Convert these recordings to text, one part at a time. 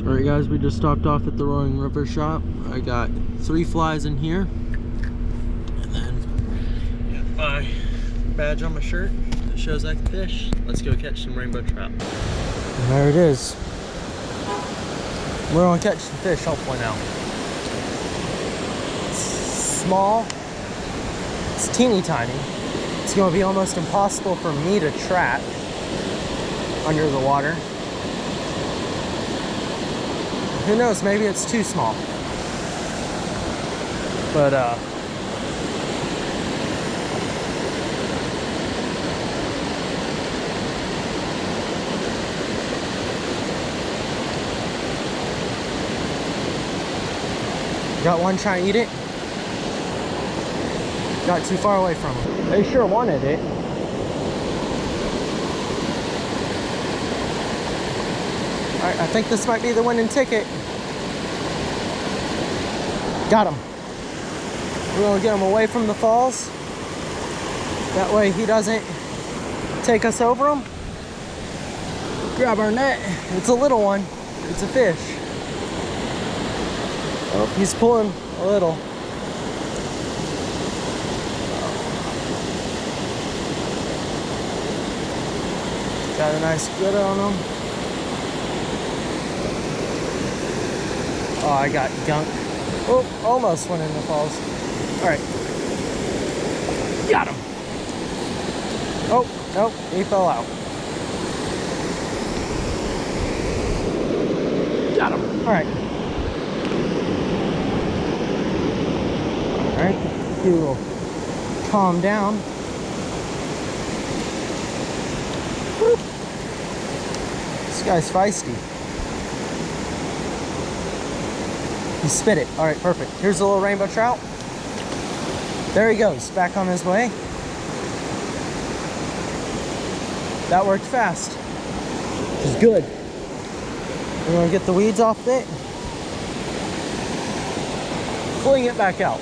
Alright guys, we just stopped off at the Roaring River shop. I got 3 flies in here. And then got my badge on my shirt that shows I can fish. Let's go catch some rainbow trout. And there it is. We're gonna catch some fish, hopefully now. It's small. It's teeny tiny. It's gonna be almost impossible for me to track under the water. Who knows, maybe it's too small. But got one trying to eat it. Got too far away from him. They sure wanted it. Alright, I think this might be the winning ticket. Got him. We're gonna get him away from the falls. That way he doesn't take us over them. Grab our net. It's a little one. It's a fish. Oh, he's pulling a little. Got a nice good on him. Oh, I got gunk. Oh, almost went in the falls. Alright. Got him. Oh, nope, he fell out. Got him. Alright. Alright. He will calm down. Whoop. This guy's feisty. He spit it. All right, perfect. Here's a little rainbow trout. There he goes, back on his way. That worked fast, which is good. We're gonna get the weeds off it. Fling it back out.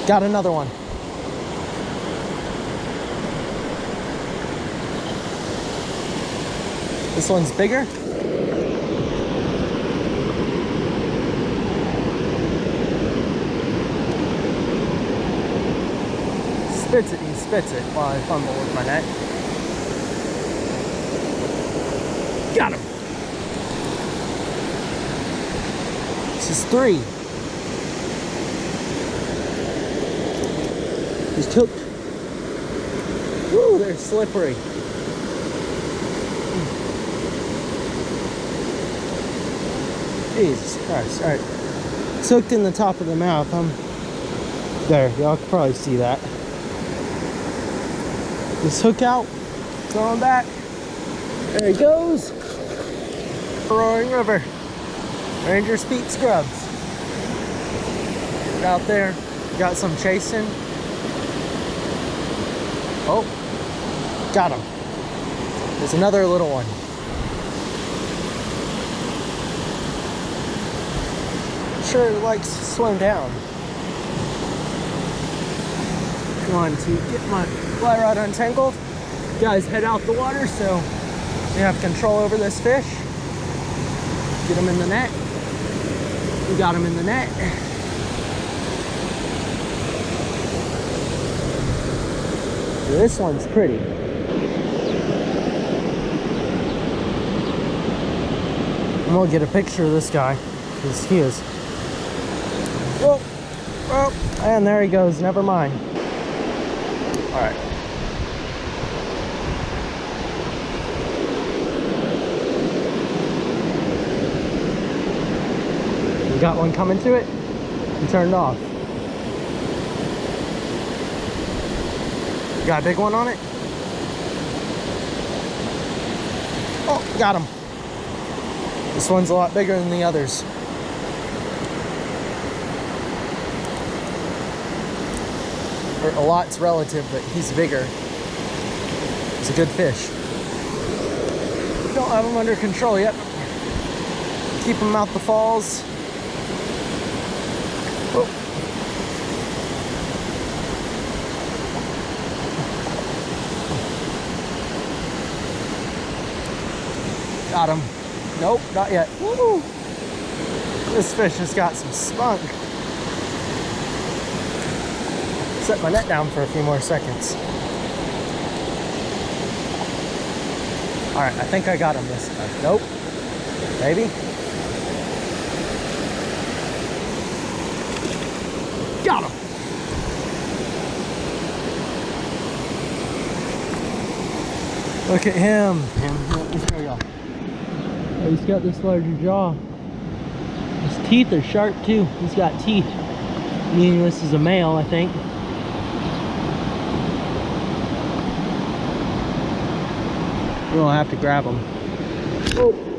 Got another one. This one's bigger. Spits it, he spits it while I fumble with my net. Got him. This is 3. He's hooked. Woo, they're slippery. Jesus Christ. Alright. It's hooked in the top of the mouth. There, y'all can probably see that. Just hook out. Going back. There he goes. Roaring River. Ranger's Feet Scrubs. Get out there. Got some chasing. Oh. Got him. There's another little one. Sure likes to swim down. Trying to get my fly rod untangled. You guys head out the water so we have control over this fish. Get him in the net. We got him in the net. This one's pretty. I'm gonna get a picture of this guy because he is. Oh, oh, and there he goes. Never mind. All right. We got one coming to it. He turned off. Got a big one on it. Oh, got him. This one's a lot bigger than the others. Or a lot's relative, but he's bigger. It's a good fish. Don't have him under control yet. Keep him out the falls. Oh. Got him. Nope, not yet. Woo! This fish has got some spunk. Set my net down for a few more seconds. All right, I think I got him this time. Nope. Maybe. Got him. Look at him. Let me show y'all. Oh, he's got this larger jaw. His teeth are sharp too. He's got teeth. Meaning this is a male, I think. We'll have to grab him. Oh.